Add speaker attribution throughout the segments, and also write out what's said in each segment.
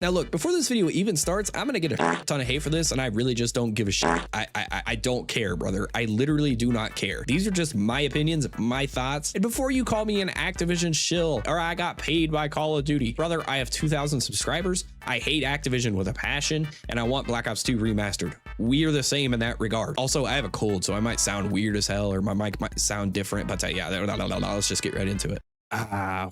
Speaker 1: Now look, before this video even starts, I'm gonna get a ton of hate for this, and I really just don't give a shit. I don't care, brother. I literally do not care. These are just my opinions, my thoughts. And before you call me an Activision shill, or I got paid by Call of Duty, brother, I have 2,000 subscribers. I hate Activision with a passion, and I want Black Ops 2 remastered. We are the same in that regard. Also, I have a cold, so I might sound weird as hell, or my mic might sound different, but yeah, no, let's just get right into it.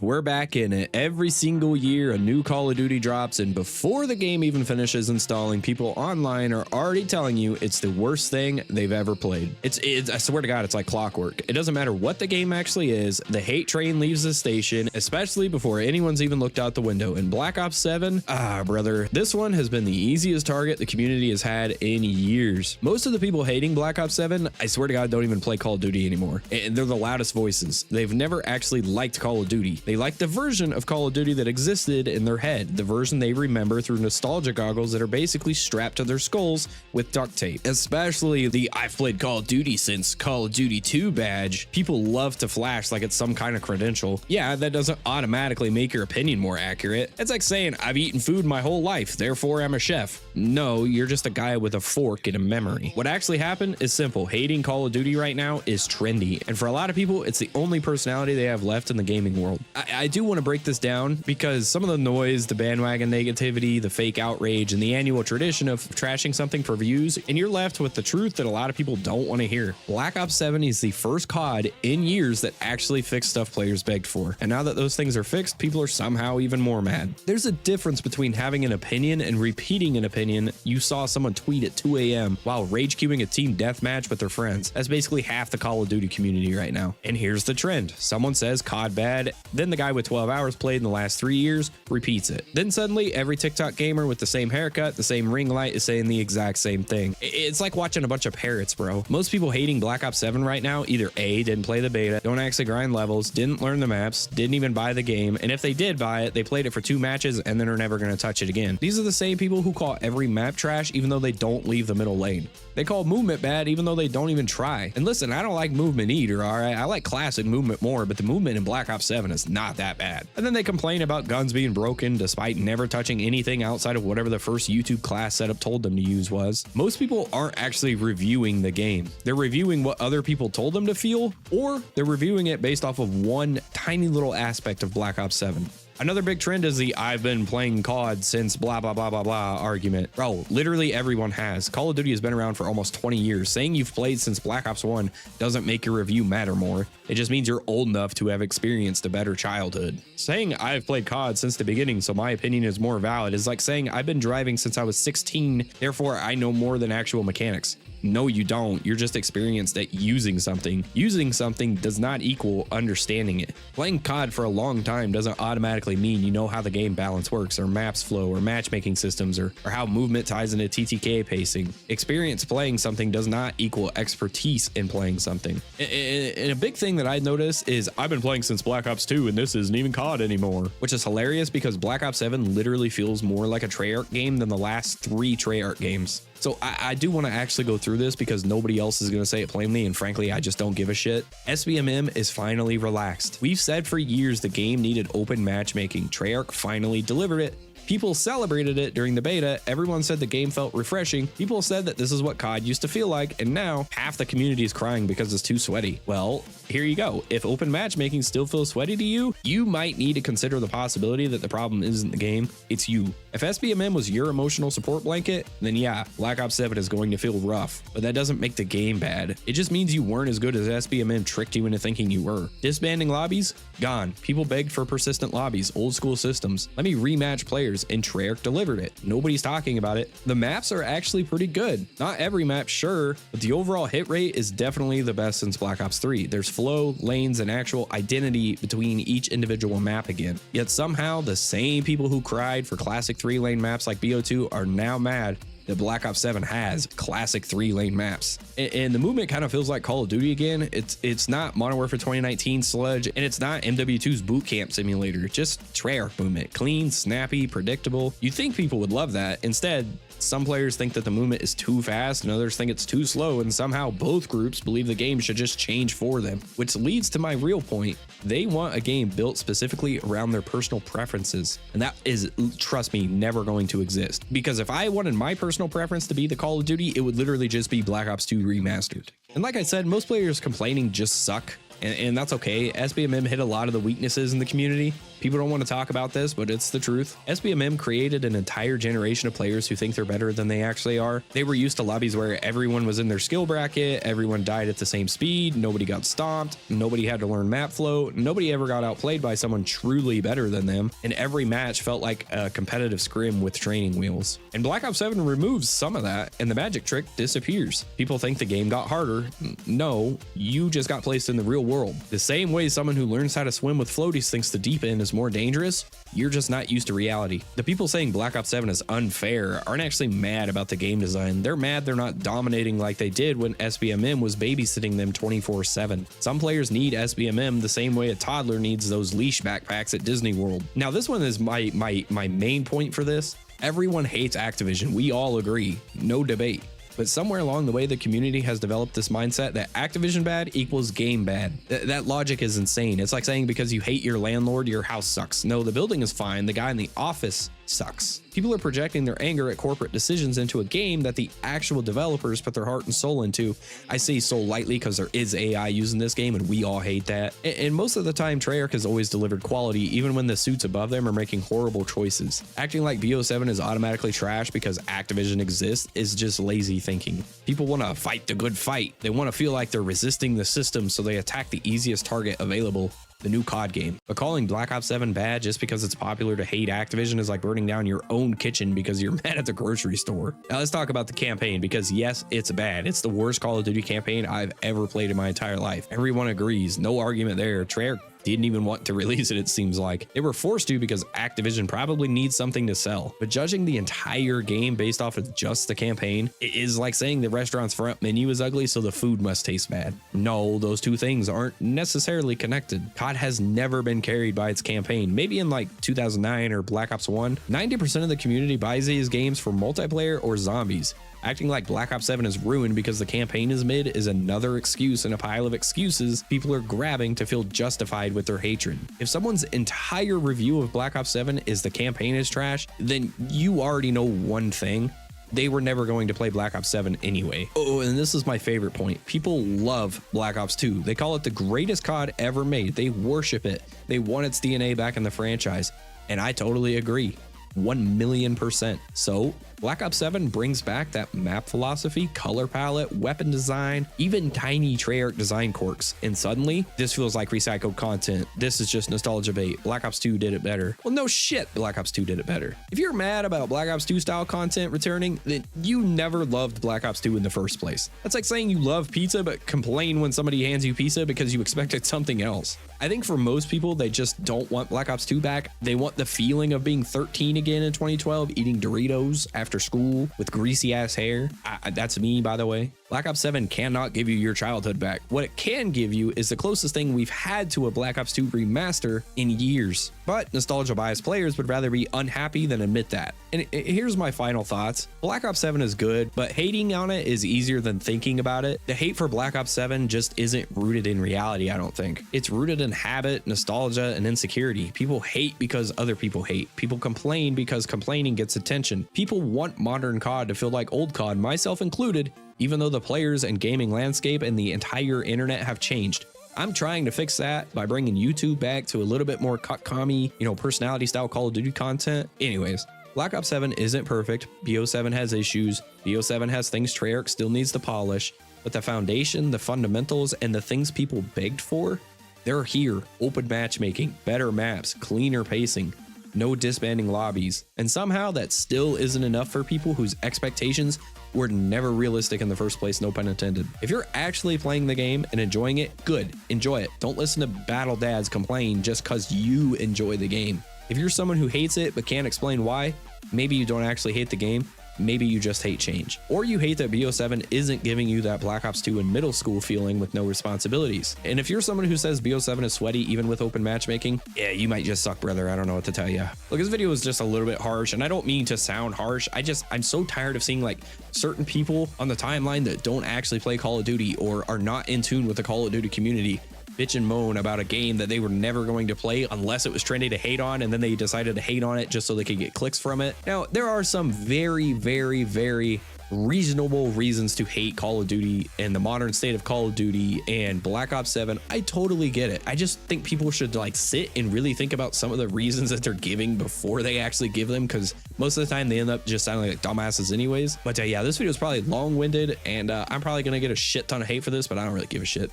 Speaker 1: We're back in it. Every single year a new Call of Duty drops, and before the game even finishes installing, people online are already telling you it's the worst thing they've ever played. It's I swear to God, it's like clockwork. It doesn't matter what the game actually is, the hate train leaves the station, especially before anyone's even looked out the window. In Black Ops 7, brother, this one has been the easiest target the community has had in years. Most of the people hating Black Ops 7, I swear to God, don't even play Call of Duty anymore. And they're the loudest voices. They've never actually liked Call of Duty. They like the version of Call of Duty that existed in their head, the version they remember through nostalgia goggles that are basically strapped to their skulls with duct tape. Especially the "I've played Call of Duty since Call of Duty 2" badge. People love to flash like it's some kind of credential. Yeah, that doesn't automatically make your opinion more accurate. It's like saying I've eaten food my whole life, therefore I'm a chef. No, you're just a guy with a fork and a memory. What actually happened is simple. Hating Call of Duty right now is trendy, and for a lot of people, it's the only personality they have left in the gaming world. I do want to break this down because some of the noise, the bandwagon negativity, the fake outrage, and the annual tradition of trashing something for views, and you're left with the truth that a lot of people don't want to hear. Black Ops 7 is the first COD in years that actually fixed stuff players begged for. And now that those things are fixed, people are somehow even more mad. There's a difference between having an opinion and repeating an opinion you saw someone tweet at 2 a.m. while rage queuing a team deathmatch with their friends. That's basically half the Call of Duty community right now. And here's the trend. Someone says COD bad, then the guy with 12 hours played in the last 3 years repeats it. Then suddenly every TikTok gamer with the same haircut, the same ring light is saying the exact same thing. It's like watching a bunch of parrots, bro. Most people hating Black Ops 7 right now either A, didn't play the beta, don't actually grind levels, didn't learn the maps, didn't even buy the game, and if they did buy it, they played it for 2 matches and then are never going to touch it again. These are the same people who call every map trash even though they don't leave the middle lane. They call movement bad even though they don't even try. And listen, I don't like movement either, alright? I like classic movement more, but the movement in Black Ops 7 is not that bad. And then they complain about guns being broken despite never touching anything outside of whatever the first YouTube class setup told them to use was. Most people aren't actually reviewing the game. They're reviewing what other people told them to feel, or they're reviewing it based off of one tiny little aspect of Black Ops 7. Another big trend is the "I've been playing COD since blah blah blah blah blah" argument. Bro, literally everyone has. Call of Duty has been around for almost 20 years. Saying you've played since Black Ops 1 doesn't make your review matter more. It just means you're old enough to have experienced a better childhood. Saying "I've played COD since the beginning, so my opinion is more valid" is like saying "I've been driving since I was 16, therefore I know more than actual mechanics." No, you don't. You're just experienced at using something. Using something does not equal understanding it. Playing COD for a long time doesn't automatically mean you know how the game balance works, or maps flow, or matchmaking systems, or how movement ties into TTK pacing. Experience playing something does not equal expertise in playing something. And a big thing that I noticed is I've been playing since Black Ops 2 and this isn't even COD anymore, which is hilarious because Black Ops 7 literally feels more like a Treyarch game than the last 3 Treyarch games. So I do want to actually go through this because nobody else is going to say it plainly, and frankly, I just don't give a shit. SBMM is finally relaxed. We've said for years the game needed open matchmaking. Treyarch finally delivered it. People celebrated it during the beta. Everyone said the game felt refreshing. People said that this is what COD used to feel like, and now half the community is crying because it's too sweaty. Well, here you go. If open matchmaking still feels sweaty to you, you might need to consider the possibility that the problem isn't the game, it's you. If SBMM was your emotional support blanket, then yeah, Black Ops 7 is going to feel rough, but that doesn't make the game bad. It just means you weren't as good as SBMM tricked you into thinking you were. Disbanding lobbies? Gone. People begged for persistent lobbies, old school systems. Let me rematch players, and Treyarch delivered it. Nobody's talking about it. The maps are actually pretty good. Not every map, sure, but the overall hit rate is definitely the best since Black Ops 3. There's flow, lanes, and actual identity between each individual map again. Yet somehow the same people who cried for classic 3-lane maps like BO2 are now mad that Black Ops 7 has classic 3-lane maps. And the movement kind of feels like Call of Duty again. It's not Modern Warfare 2019 sludge, and it's not MW2's boot camp simulator. Just Treyarch movement, clean, snappy, predictable. You'd think people would love that. Instead, some players think that the movement is too fast and others think it's too slow, and somehow both groups believe the game should just change for them, which leads to my real point. They want a game built specifically around their personal preferences, and that is, trust me, never going to exist. Because if I wanted my personal preference to be the Call of Duty, it would literally just be Black Ops 2 remastered. And like I said, most players complaining just suck. And that's okay. SBMM hit a lot of the weaknesses in the community. People don't want to talk about this, but it's the truth. SBMM created an entire generation of players who think they're better than they actually are. They were used to lobbies where everyone was in their skill bracket, everyone died at the same speed, nobody got stomped, nobody had to learn map flow, nobody ever got outplayed by someone truly better than them, and every match felt like a competitive scrim with training wheels. And Black Ops 7 removes some of that, and the magic trick disappears. People think the game got harder. No, you just got placed in the real world. The same way someone who learns how to swim with floaties thinks the deep end is more dangerous, you're just not used to reality. The people saying Black Ops 7 is unfair aren't actually mad about the game design. They're mad they're not dominating like they did when SBMM was babysitting them 24/7. Some players need SBMM the same way a toddler needs those leash backpacks at Disney World. Now this one is my main point for this. Everyone hates Activision. We all agree. No debate. But somewhere along the way, the community has developed this mindset that Activision bad equals game bad. That logic is insane. It's like saying because you hate your landlord, your house sucks. No, the building is fine. The guy in the office sucks. People are projecting their anger at corporate decisions into a game that the actual developers put their heart and soul into. I say soul lightly because there is AI using this game and we all hate that. And most of the time, Treyarch has always delivered quality even when the suits above them are making horrible choices. Acting like BO7 is automatically trash because Activision exists is just lazy thinking. People want to fight the good fight. They want to feel like they're resisting the system, so they attack the easiest target available, the new COD game. But calling Black Ops 7 bad just because it's popular to hate Activision is like burning down your own kitchen because you're mad at the grocery store. Now let's talk about the campaign, because yes, it's bad. It's the worst Call of Duty campaign I've ever played in my entire life. Everyone agrees. No argument there. Treyarch didn't even want to release it seems like. They were forced to because Activision probably needs something to sell. But judging the entire game based off of just the campaign, it is like saying the restaurant's front menu is ugly, so the food must taste bad. No, those two things aren't necessarily connected. COD has never been carried by its campaign. Maybe in like 2009 or Black Ops 1, 90% of the community buys these games for multiplayer or zombies. Acting like Black Ops 7 is ruined because the campaign is mid is another excuse in a pile of excuses people are grabbing to feel justified with their hatred. If someone's entire review of Black Ops 7 is the campaign is trash, then you already know one thing: they were never going to play Black Ops 7 anyway. Oh, and this is my favorite point. People love Black Ops 2. They call it the greatest COD ever made. They worship it. They want its DNA back in the franchise. And I totally agree. 1,000,000%. So Black Ops 7 brings back that map philosophy, color palette, weapon design, even tiny Treyarch design quirks. And suddenly, this feels like recycled content. This is just nostalgia bait. Black Ops 2 did it better. Well, no shit, Black Ops 2 did it better. If you're mad about Black Ops 2 style content returning, then you never loved Black Ops 2 in the first place. That's like saying you love pizza but complain when somebody hands you pizza because you expected something else. I think for most people, they just don't want Black Ops 2 back. They want the feeling of being 13 again in 2012, eating Doritos after school with greasy ass hair. That's me, by the way. Black Ops 7 cannot give you your childhood back. What it can give you is the closest thing we've had to a Black Ops 2 remaster in years. But nostalgia biased players would rather be unhappy than admit that. And here's my final thoughts. Black Ops 7 is good, but hating on it is easier than thinking about it. The hate for Black Ops 7 just isn't rooted in reality, I don't think. It's rooted in habit, nostalgia, and insecurity. People hate because other people hate. People complain because complaining gets attention. People want modern COD to feel like old COD, myself included, even though the players and gaming landscape and the entire internet have changed. I'm trying to fix that by bringing YouTube back to a little bit more cut-commie, personality style Call of Duty content. Anyways, Black Ops 7 isn't perfect. BO7 has issues. BO7 has things Treyarch still needs to polish, but the foundation, the fundamentals, and the things people begged for, they're here. Open matchmaking, better maps, cleaner pacing, no disbanding lobbies. And somehow that still isn't enough for people whose expectations were never realistic in the first place, no pun intended. If you're actually playing the game and enjoying it, good, enjoy it. Don't listen to battle dads complain just cause you enjoy the game. If you're someone who hates it but can't explain why, maybe you don't actually hate the game, maybe you just hate change. Or you hate that BO7 isn't giving you that Black Ops 2 in middle school feeling with no responsibilities. And if you're someone who says BO7 is sweaty even with open matchmaking, yeah, you might just suck, brother. I don't know what to tell you. Look, this video is just a little bit harsh, and I don't mean to sound harsh. I'm so tired of seeing like certain people on the timeline that don't actually play Call of Duty or are not in tune with the Call of Duty community bitch and moan about a game that they were never going to play unless it was trendy to hate on, and then they decided to hate on it just so they could get clicks from it. Now, there are some very, very, very reasonable reasons to hate Call of Duty and the modern state of Call of Duty and Black Ops 7. I totally get it. I just think people should like sit and really think about some of the reasons that they're giving before they actually give them, because most of the time they end up just sounding like dumbasses anyways. But yeah, this video is probably long-winded, and I'm probably gonna get a shit ton of hate for this, but I don't really give a shit.